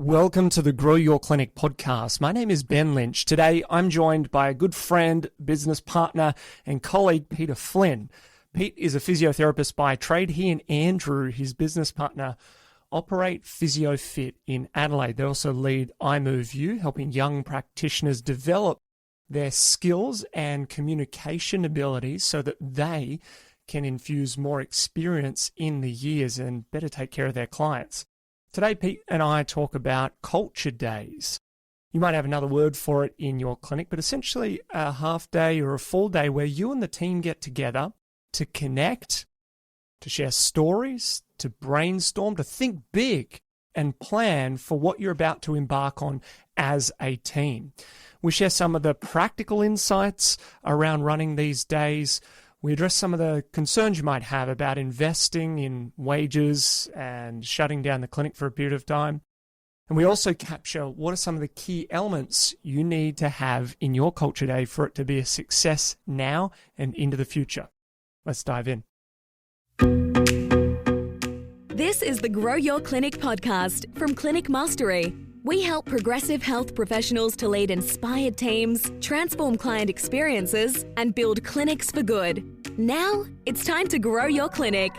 Welcome to the Grow Your Clinic podcast. My name is Ben Lynch. Today, I'm joined by a good friend, business partner, and colleague, Peter Flynn. Pete is a physiotherapist by trade. He and Andrew, his business partner, operate PhysioFit in Adelaide. They also lead iMoveU, helping young practitioners develop their skills and communication abilities so that they can infuse more experience in the years and better take care of their clients. Today, Pete and I talk about culture days. You might have another word for it in your clinic, but essentially a half day or a full day where you and the team get together to connect, to share stories, to brainstorm, to think big and plan for what you're about to embark on as a team. We share some of the practical insights around running these days. We address some of the concerns you might have about investing in wages and shutting down the clinic for a period of time. And we also capture what are some of the key elements you need to have in your culture day for it to be a success now and into the future. Let's dive in. This is the Grow Your Clinic podcast from Clinic Mastery. We help progressive health professionals to lead inspired teams, transform client experiences, and build clinics for good. Now, it's time to grow your clinic.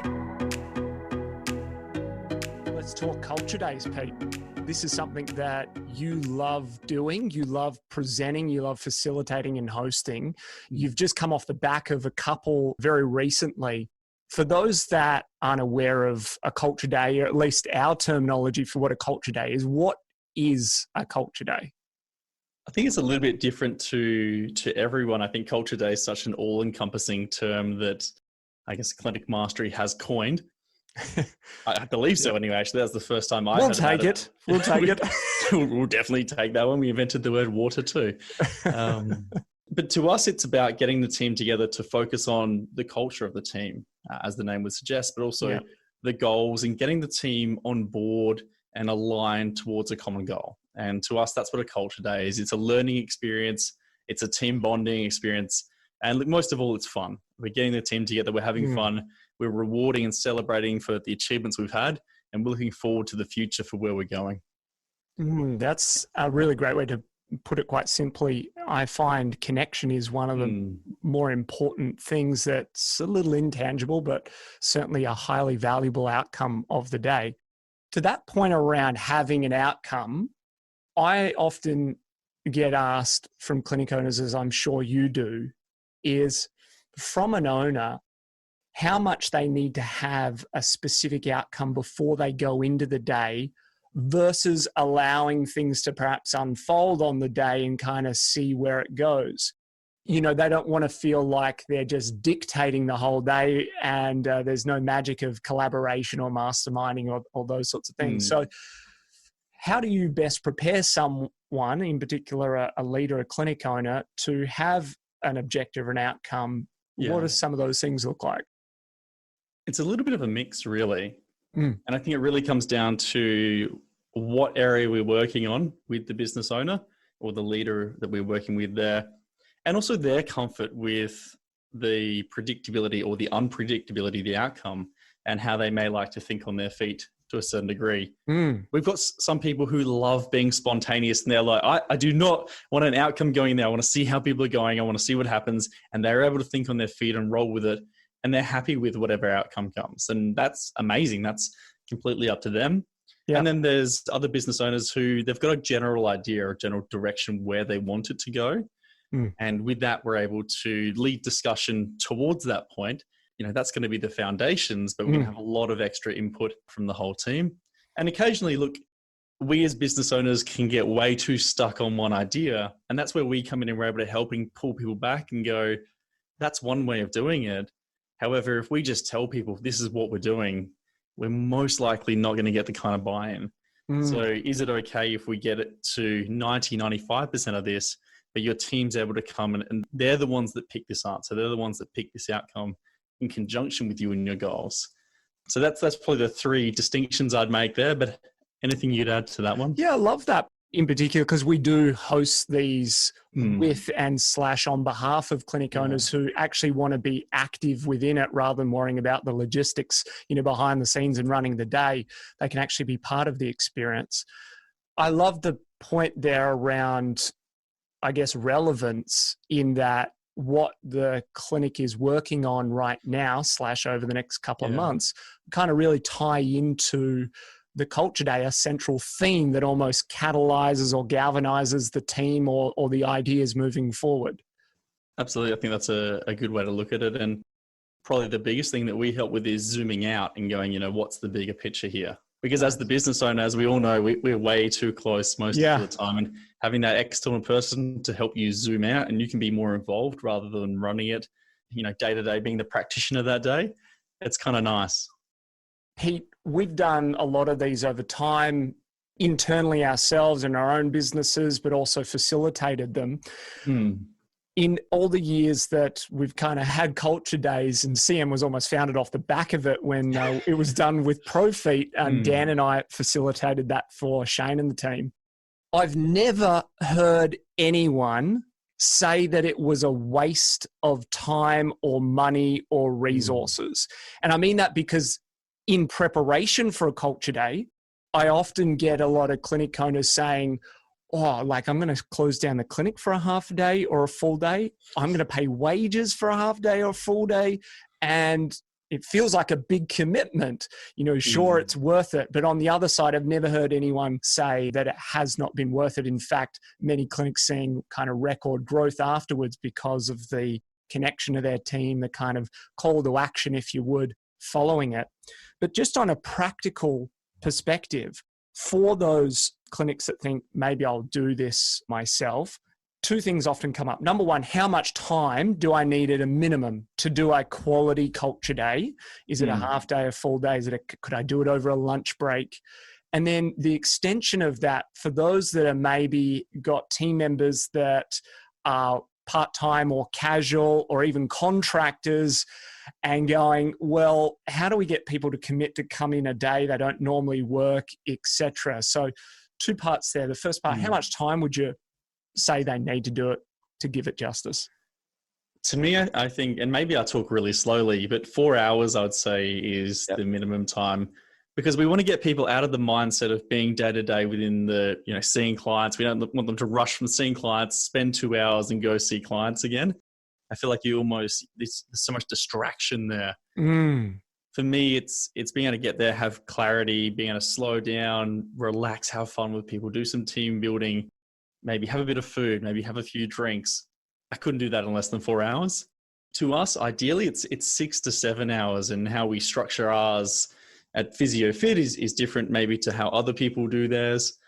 Let's talk culture days, Pete. This is something that you love doing, you love presenting, you love facilitating and hosting. You've just come off the back of a couple very recently. For those that aren't aware of a culture day, or at least our terminology for what a culture day is a culture day? I think it's a little bit different to everyone. I think culture day is such an all-encompassing term that I guess Clinic Mastery has coined. I believe so anyway. Actually, that's the first time I We'll take it. We'll take it. We'll definitely take that one. We invented the word water too. But to us, it's about getting the team together to focus on the culture of the team, as the name would suggest, but also the goals and getting the team on board and aligned towards a common goal. And to us, that's what a culture day is. It's a learning experience. It's a team bonding experience. And most of all, it's fun. We're getting the team together. We're having fun. We're rewarding and celebrating for the achievements we've had. And we're looking forward to the future for where we're going. That's a really great way to put it quite simply. I find connection is one of the more important things that's a little intangible, but certainly a highly valuable outcome of the day. To that point around having an outcome, I often get asked from clinic owners, as I'm sure you do, is from an owner, how much they need to have a specific outcome before they go into the day versus allowing things to perhaps unfold on the day and kind of see where it goes. You know, they don't want to feel like they're just dictating the whole day and there's no magic of collaboration or masterminding or those sorts of things. So how do you best prepare someone, in particular a leader, a clinic owner, to have an objective or an outcome? What do some of those things look like? It's a little bit of a mix, really. And I think it really comes down to what area we're working on with the business owner or the leader that we're working with there. And also their comfort with the predictability or the unpredictability of the outcome and how they may like to think on their feet to a certain degree. We've got some people who love being spontaneous and they're like, I do not want an outcome going there. I want to see how people are going. I want to see what happens. And they're able to think on their feet and roll with it. And they're happy with whatever outcome comes. And that's amazing. That's completely up to them. Yeah. And then there's other business owners who they've got a general idea or general direction where they want it to go. And with that, we're able to lead discussion towards that point. You know, that's going to be the foundations, but we're going to have a lot of extra input from the whole team. And occasionally, look, we as business owners can get way too stuck on one idea. And that's where we come in and we're able to helping pull people back and go, that's one way of doing it. However, if we just tell people this is what we're doing, we're most likely not going to get the kind of buy-in. So is it okay if we get it to 90, 95% of this, but your team's able to come and they're the ones that pick this answer. They're the ones that pick this outcome in conjunction with you and your goals. So that's probably the three distinctions I'd make there, but anything you'd add to that one? Yeah, I love that in particular because we do host these with and / on behalf of clinic owners who actually want to be active within it rather than worrying about the logistics, you know, behind the scenes and running the day. They can actually be part of the experience. I love the point there around, I guess, relevance in that what the clinic is working on right now / over the next couple of months kind of really tie into the Culture Day, a central theme that almost catalyzes or galvanizes the team or the ideas moving forward. Absolutely. I think that's a good way to look at it. And probably the biggest thing that we help with is zooming out and going, what's the bigger picture here? Because as the business owner, as we all know, we're way too close most of the time. And having that external person to help you zoom out and you can be more involved rather than running it, day to day, being the practitioner that day, it's kind of nice. Pete, we've done a lot of these over time internally ourselves in our own businesses, but also facilitated them. In all the years that we've kind of had Culture Days, and CM was almost founded off the back of it when it was done with ProFeet, and Dan and I facilitated that for Shane and the team. I've never heard anyone say that it was a waste of time or money or resources. And I mean that because in preparation for a Culture Day, I often get a lot of clinic owners saying, I'm going to close down the clinic for a half a day or a full day. I'm going to pay wages for a half day or a full day. And it feels like a big commitment. Sure, it's worth it. But on the other side, I've never heard anyone say that it has not been worth it. In fact, many clinics seeing kind of record growth afterwards because of the connection to their team, the kind of call to action, if you would, following it. But just on a practical perspective, for those clinics that think maybe I'll do this myself, two things often come up. Number one, how much time do I need at a minimum to do a quality Culture Day? Is it a half day, a full day? Could I do it over a lunch break? And then the extension of that for those that are maybe got team members that are part-time or casual or even contractors, and going, well, how do we get people to commit to come in a day they don't normally work, etc.? So two parts there. The first part, how much time would you say they need to do it to give it justice? To me, I think, and maybe I talk really slowly, but 4 hours I would say is the minimum time, because we want to get people out of the mindset of being day to day within the, seeing clients. We don't want them to rush from seeing clients, spend 2 hours and go see clients again. I feel like there's so much distraction there. For me, it's being able to get there, have clarity, being able to slow down, relax, have fun with people, do some team building, maybe have a bit of food, maybe have a few drinks. I couldn't do that in less than 4 hours. To us, ideally, it's 6 to 7 hours, and how we structure ours at PhysioFit is different maybe to how other people do theirs.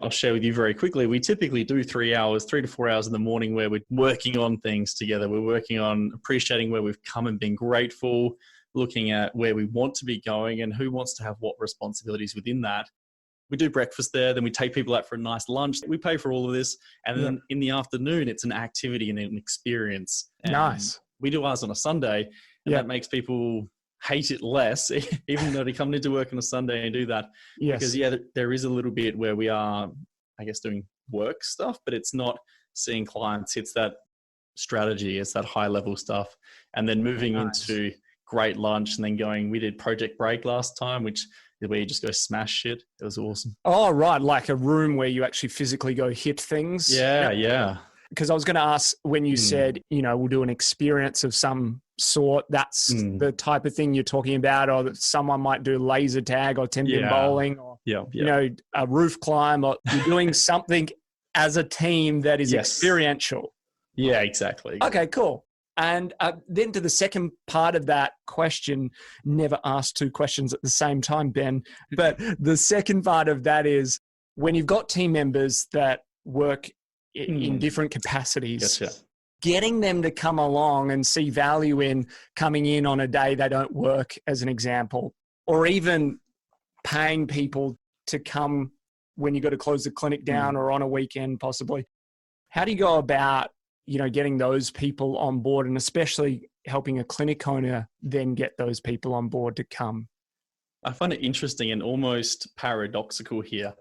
I'll share with you very quickly. We typically do 3 to 4 hours in the morning where we're working on things together. We're working on appreciating where we've come and being grateful, looking at where we want to be going and who wants to have what responsibilities within that. We do breakfast there, then we take people out for a nice lunch. We pay for all of this. And then in the afternoon, it's an activity and an experience. And nice. We do ours on a Sunday, and that makes people hate it less, even though they come into work on a Sunday and do that. Because there is a little bit where we are, I guess, doing work stuff, but it's not seeing clients. It's that strategy, it's that high level stuff. And then moving into great lunch and then going, we did Project Break last time, which is where you just go smash shit. It was awesome. Oh, right. Like a room where you actually physically go hit things. Yeah. Because I was going to ask when you said, we'll do an experience of some sort, that's the type of thing you're talking about, or that someone might do laser tag or 10-pin bowling or, a roof climb, or you're doing something as a team that is experiential. Yeah, exactly. Okay, cool. And then to the second part of that question, never ask two questions at the same time, Ben, but the second part of that is when you've got team members that work in different capacities, getting them to come along and see value in coming in on a day they don't work, as an example, or even paying people to come when you got to close the clinic down or on a weekend possibly. How do you go about, getting those people on board, and especially helping a clinic owner then get those people on board to come? I find it interesting and almost paradoxical here,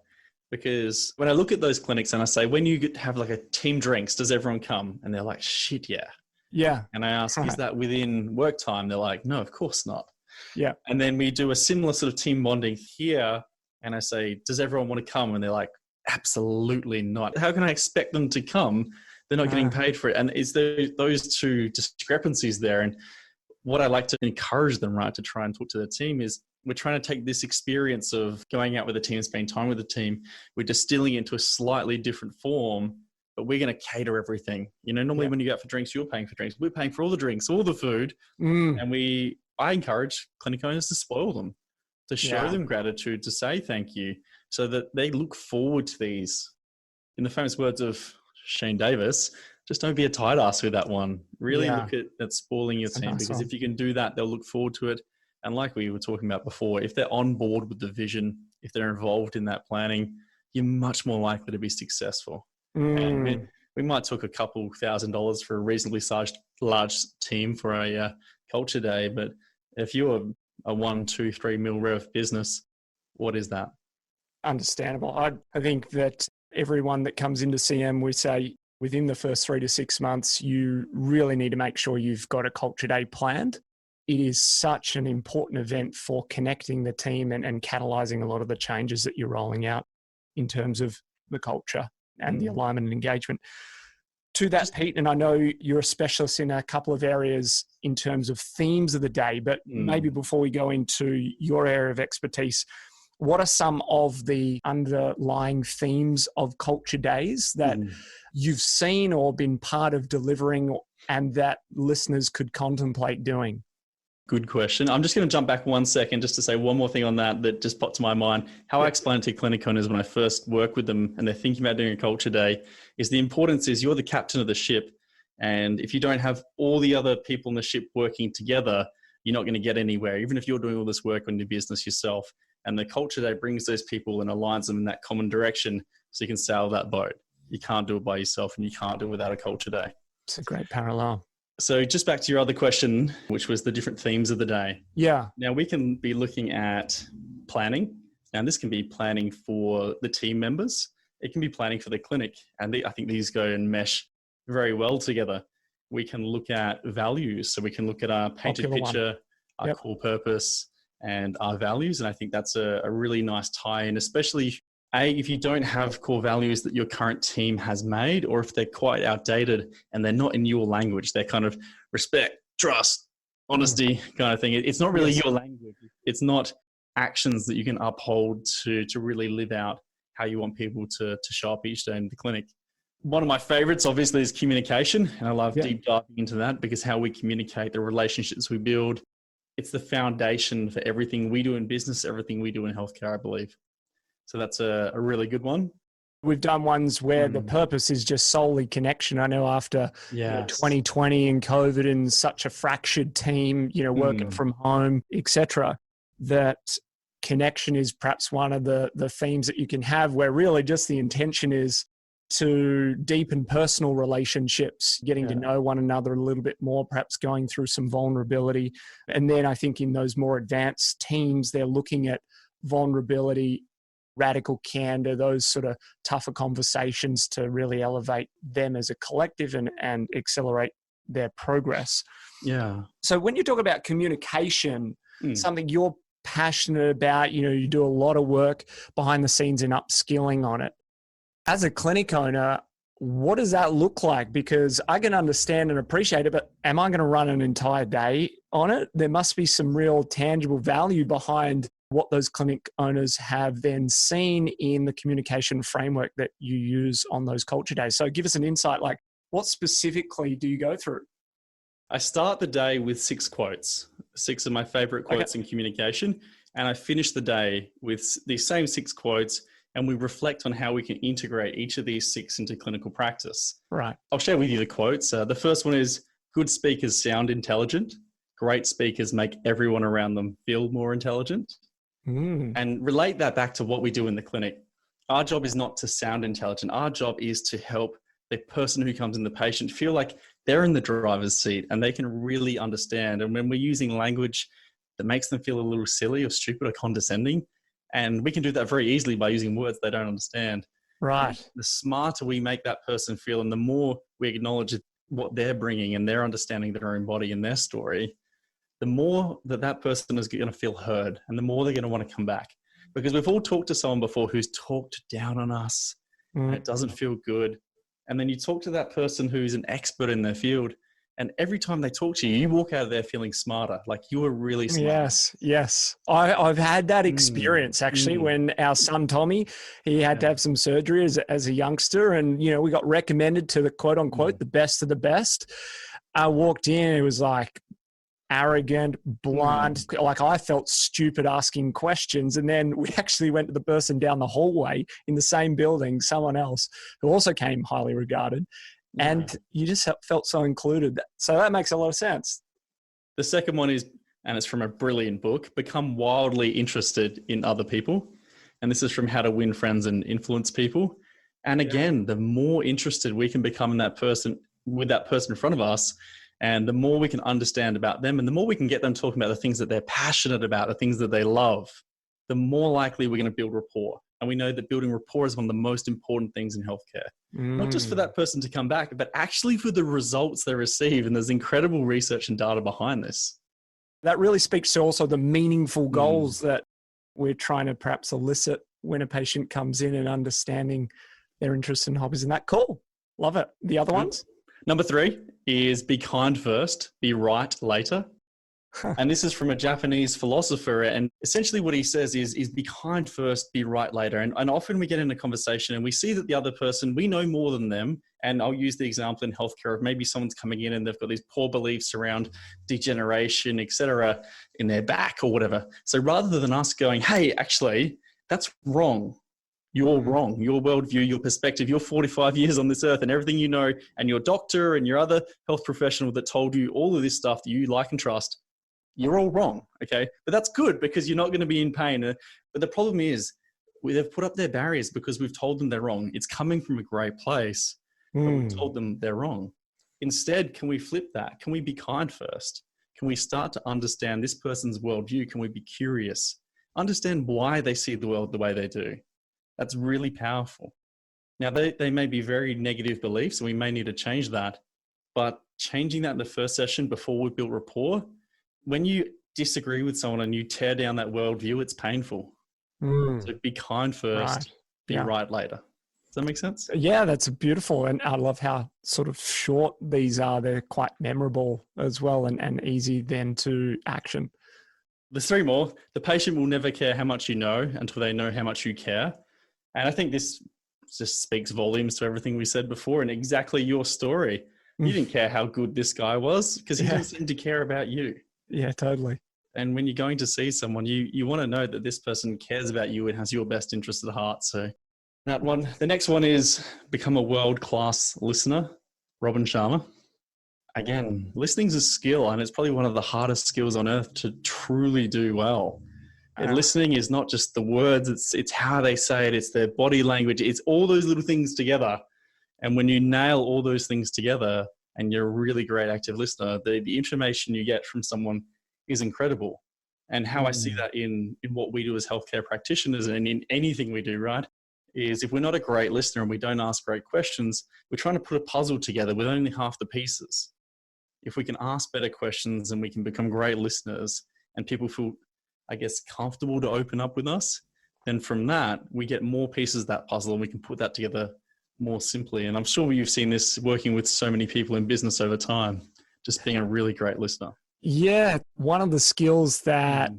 because when I look at those clinics and I say, when you have like a team drinks, does everyone come? And they're like, shit, yeah. Yeah. And I ask, is that within work time? They're like, no, of course not. Yeah. And then we do a similar sort of team bonding here. And I say, does everyone want to come? And they're like, Absolutely not. How can I expect them to come? They're not getting paid for it. And is there those two discrepancies there? And what I like to encourage them, right, to try and talk to their team is we're trying to take this experience of going out with the team, spending time with the team, we're distilling it into a slightly different form, but we're going to cater everything. You know, normally when you go out for drinks, you're paying for drinks. We're paying for all the drinks, all the food. And I encourage clinic owners to spoil them, to show them gratitude, to say thank you, so that they look forward to these. In the famous words of Shane Davis, just don't be a tight ass with that one. Really look at spoiling your team, because if you can do that, they'll look forward to it. And like we were talking about before, if they're on board with the vision, if they're involved in that planning, you're much more likely to be successful. And we might took a couple $1,000s for a reasonably sized large team for a culture day, but if you're a 1, 2, 3 mil rev business, what is that? Understandable. I think that everyone that comes into CM, we say within the first 3 to 6 months, you really need to make sure you've got a culture day planned. It is such an important event for connecting the team and catalyzing a lot of the changes that you're rolling out in terms of the culture and the alignment and engagement. To that, Pete, and I know you're a specialist in a couple of areas in terms of themes of the day, but maybe before we go into your area of expertise, what are some of the underlying themes of culture days that you've seen or been part of delivering and that listeners could contemplate doing? Good question. I'm just going to jump back 1 second just to say one more thing on that just popped to my mind. How I explain it to clinic owners when I first work with them and they're thinking about doing a culture day is the importance is you're the captain of the ship. And if you don't have all the other people in the ship working together, you're not going to get anywhere, even if you're doing all this work on your business yourself. And the culture day brings those people and aligns them in that common direction so you can sail that boat. You can't do it by yourself and you can't do it without a culture day. It's a great parallel. So just back to your other question, which was the different themes of the day. Yeah. Now we can be looking at planning, and this can be planning for the team members. It can be planning for the clinic. And I think these go and mesh very well together. We can look at values. So we can look at our painted picture, our core purpose, and our values. And I think that's a really nice tie-in, especially if you don't have core values that your current team has made, or if they're quite outdated and they're not in your language, they're kind of respect, trust, honesty kind of thing. It's not really your language. It's not actions that you can uphold to really live out how you want people to show up each day in the clinic. One of my favorites, obviously, is communication. And I love deep diving into that because how we communicate, the relationships we build, it's the foundation for everything we do in business, everything we do in healthcare, I believe. So that's a really good one. We've done ones where the purpose is just solely connection. I know after 2020 and COVID and such a fractured team, working from home, etc., that connection is perhaps one of the themes that you can have where really just the intention is to deepen personal relationships, getting to know one another a little bit more, perhaps going through some vulnerability. And then I think in those more advanced teams, they're looking at vulnerability, radical candor, those sort of tougher conversations to really elevate them as a collective and accelerate their progress. Yeah. So when you talk about communication, something you're passionate about, you do a lot of work behind the scenes in upskilling on it. As a clinic owner, what does that look like? Because I can understand and appreciate it, but am I going to run an entire day on it? There must be some real tangible value behind what those clinic owners have then seen in the communication framework that you use on those culture days. So give us an insight, like what specifically do you go through? I start the day with 6 quotes, 6 of my favorite quotes in communication. And I finish the day with these same 6 quotes, and we reflect on how we can integrate each of these 6 into clinical practice. Right. I'll share with you the quotes. The first one is, good speakers sound intelligent. Great speakers make everyone around them feel more intelligent. And relate that back to what we do in the clinic. Our job is not to sound intelligent. Our job is to help the person who comes in, the patient, feel like they're in the driver's seat and they can really understand. And when we're using language that makes them feel a little silly or stupid or condescending, and we can do that very easily by using words they don't understand. Right. The smarter we make that person feel and the more we acknowledge what they're bringing and their understanding their own body and their story, the more that person is going to feel heard and the more they're going to want to come back. Because we've all talked to someone before who's talked down on us and it doesn't feel good. And then you talk to that person who's an expert in their field, and every time they talk to you, you walk out of there feeling smarter. Like you were really smart. Yes. I've had that experience actually when our son Tommy, he had to have some surgery as a youngster, and we got recommended to the quote unquote the best of the best. I walked in, it was like arrogant, blunt, like I felt stupid asking questions. And then we actually went to the person down the hallway in the same building, someone else who also came highly regarded. And you just felt so included. So that makes a lot of sense. The second one is, and it's from a brilliant book, Become Wildly Interested in Other People. And this is from How to Win Friends and Influence People. And again, the more interested we can become in that person, with that person in front of us, and the more we can understand about them, and the more we can get them talking about the things that they're passionate about, the things that they love, the more likely we're going to build rapport. And we know that building rapport is one of the most important things in healthcare. Not just for that person to come back, but actually for the results they receive. And there's incredible research and data behind this. That really speaks to also the meaningful goals that we're trying to perhaps elicit when a patient comes in, and understanding their interests and hobbies. And that cool. Love it. The other ones? Number 3 is be kind first, be right later. And this is from a Japanese philosopher. And essentially what he says is be kind first, be right later. And often we get in a conversation and we see that the other person, we know more than them. And I'll use the example in healthcare of maybe someone's coming in and they've got these poor beliefs around degeneration, et cetera, in their back or whatever. So rather than us going, hey, actually, that's wrong. You're wrong. Your worldview, your perspective, you're 45 years on this earth, and everything you know, and your doctor and your other health professional that told you all of this stuff that you like and trust, you're all wrong, okay? But that's good because you're not going to be in pain. But the problem is they've put up their barriers because we've told them they're wrong. It's coming from a great place, but we've told them they're wrong. Instead, can we flip that? Can we be kind first? Can we start to understand this person's worldview? Can we be curious? Understand why they see the world the way they do. That's really powerful. Now, they may be very negative beliefs, and we may need to change that. But changing that in the first session before we build rapport, when you disagree with someone and you tear down that worldview, it's painful. So be kind first, be right later. Does that make sense? Yeah, that's beautiful. And I love how sort of short these are. They're quite memorable as well, and easy then to action. There's 3 more. The patient will never care how much you know until they know how much you care. And I think this just speaks volumes to everything we said before, and exactly your story. You didn't care how good this guy was because he didn't seem to care about you. Yeah, totally. And when you're going to see someone, you want to know that this person cares about you and has your best interest at heart. So that one. The next one is become a world-class listener. Robin Sharma. Again, listening's a skill, and it's probably one of the hardest skills on earth to truly do well. And listening is not just the words, it's how they say it, it's their body language, it's all those little things together. And when you nail all those things together and you're a really great active listener, the information you get from someone is incredible. And how I see that in what we do as healthcare practitioners and in anything we do, right, is if we're not a great listener and we don't ask great questions, we're trying to put a puzzle together with only half the pieces. If we can ask better questions and we can become great listeners and people feel, I guess, comfortable to open up with us, then from that, we get more pieces of that puzzle and we can put that together more simply. And I'm sure you've seen this working with so many people in business over time, just being a really great listener. Yeah. One of the skills that,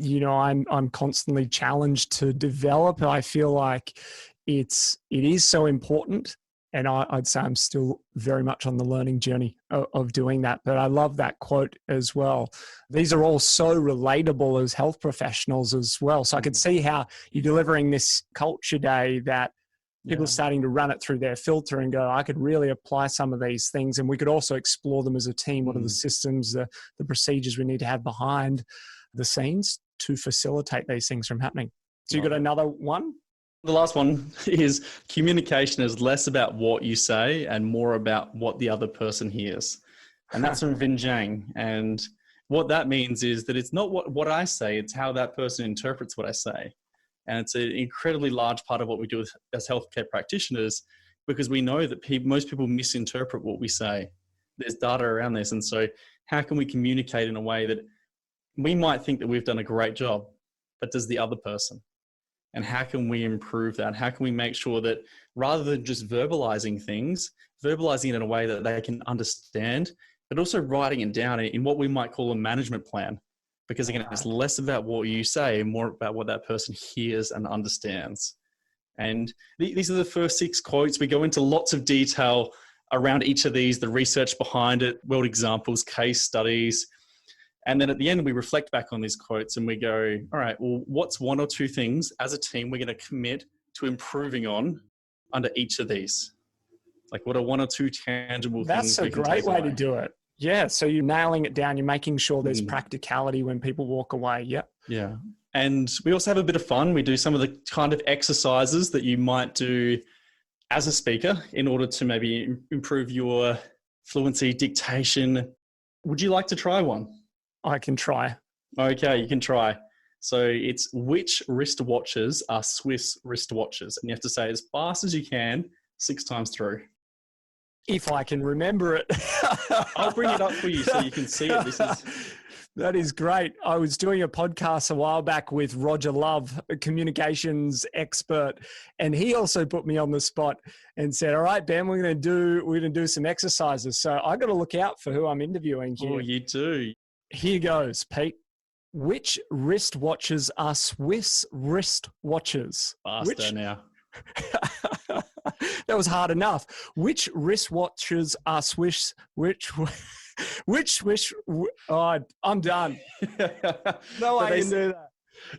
I'm constantly challenged to develop. I feel like it is so important. And I'd say I'm still very much on the learning journey of doing that. But I love that quote as well. These are all so relatable as health professionals as well. So I could see how you're delivering this culture day that people are starting to run it through their filter and go, I could really apply some of these things. And we could also explore them as a team. What are the systems, the procedures we need to have behind the scenes to facilitate these things from happening? So you got another one? The last one is communication is less about what you say and more about what the other person hears. And that's from Vinh Giang. And what that means is that it's not what I say, it's how that person interprets what I say. And it's an incredibly large part of what we do as healthcare practitioners, because we know that most people misinterpret what we say. There's data around this. And so how can we communicate in a way that we might think that we've done a great job, but does the other person? And how can we improve that? How can we make sure that rather than just verbalizing things, verbalizing it in a way that they can understand, but also writing it down in what we might call a management plan? Because again, it's less about what you say and more about what that person hears and understands. And these are the first 6 quotes. We go into lots of detail around each of these, the research behind it, world examples, case studies. And then at the end, we reflect back on these quotes and we go, all right, well, what's 1 or 2 things as a team we're going to commit to improving on under each of these? Like, what are 1 or 2 tangible things? That's a great way to do it. Yeah. So you're nailing it down. You're making sure there's practicality when people walk away. Yep. Yeah. And we also have a bit of fun. We do some of the kind of exercises that you might do as a speaker in order to maybe improve your fluency, dictation. Would you like to try one? I can try. Okay, you can try. So it's, which wristwatches are Swiss wristwatches? And you have to say as fast as you can, 6 times through. If I can remember it. I'll bring it up for you so you can see it. That is great. I was doing a podcast a while back with Roger Love, a communications expert, and he also put me on the spot and said, all right, Ben, we're going to do some exercises. So I got to look out for who I'm interviewing here. Oh, you do. Here goes, Pete. Which wristwatches are Swiss wristwatches? Faster now. That was hard enough. Which wristwatches are Swiss? Oh, I'm done. No, I can do that.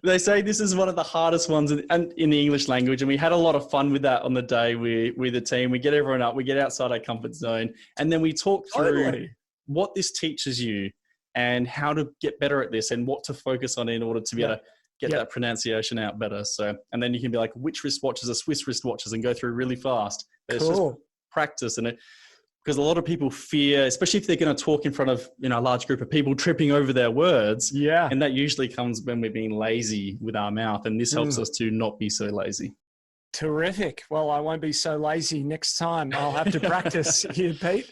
They say this is one of the hardest ones in the English language, and we had a lot of fun with that on the day with the team. We get everyone up, we get outside our comfort zone, and then we talk through what this teaches you and how to get better at this and what to focus on in order to be able to get that pronunciation out better. So, and then you can be like, which wristwatches are Swiss wristwatches, and go through really fast. It's just practice. And because a lot of people fear, especially if they're going to talk in front of, a large group of people, tripping over their words. Yeah. And that usually comes when we're being lazy with our mouth. And this helps us to not be so lazy. Terrific. Well, I won't be so lazy next time. I'll have to practice here, Pete.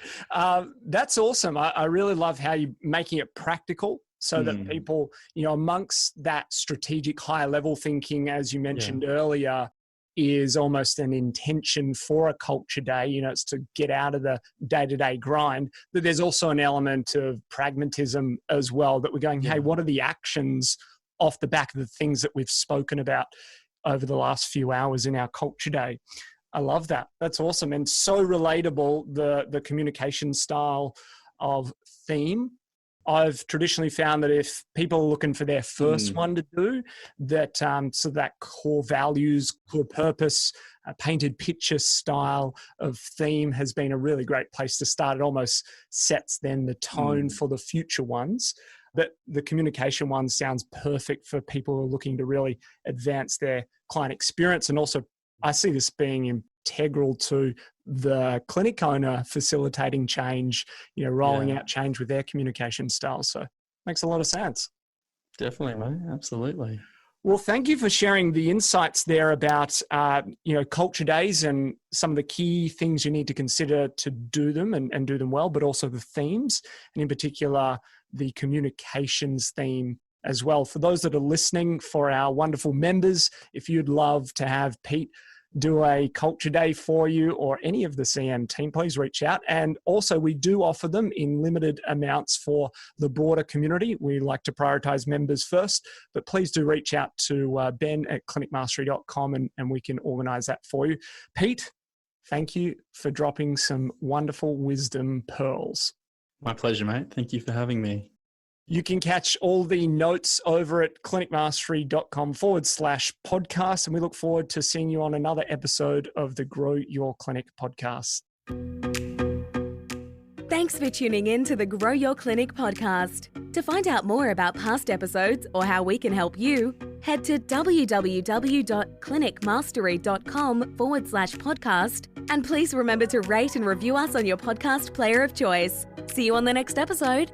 That's awesome. I really love how you're making it practical so that people, amongst that strategic higher level thinking, as you mentioned earlier, is almost an intention for a culture day. It's to get out of the day-to-day grind. But there's also an element of pragmatism as well, that we're going, hey, what are the actions off the back of the things that we've spoken about over the last few hours in our culture day? I love that. That's awesome. And so relatable, the communication style of theme. I've traditionally found that if people are looking for their first one to do, that so that core values, core purpose, painted picture style of theme has been a really great place to start. It almost sets then the tone for the future ones. But the communication one sounds perfect for people who are looking to really advance their client experience. And also, I see this being integral to the clinic owner facilitating change, rolling out change with their communication style. So makes a lot of sense. Definitely, mate. Absolutely. Well, thank you for sharing the insights there about, culture days and some of the key things you need to consider to do them and do them well, but also the themes, and in particular, the communications theme as well. For those that are listening, for our wonderful members, if you'd love to have Pete do a culture day for you or any of the CM team, please reach out. And also, we do offer them in limited amounts for the broader community. We like to prioritize members first, but please do reach out to Ben at clinicmastery.com and we can organize that for you. Pete, thank you for dropping some wonderful wisdom pearls. My pleasure, mate. Thank you for having me. You can catch all the notes over at clinicmastery.com/podcast. And we look forward to seeing you on another episode of the Grow Your Clinic podcast. Thanks for tuning in to the Grow Your Clinic podcast. To find out more about past episodes or how we can help you, head to www.clinicmastery.com/podcast. And please remember to rate and review us on your podcast player of choice. See you on the next episode.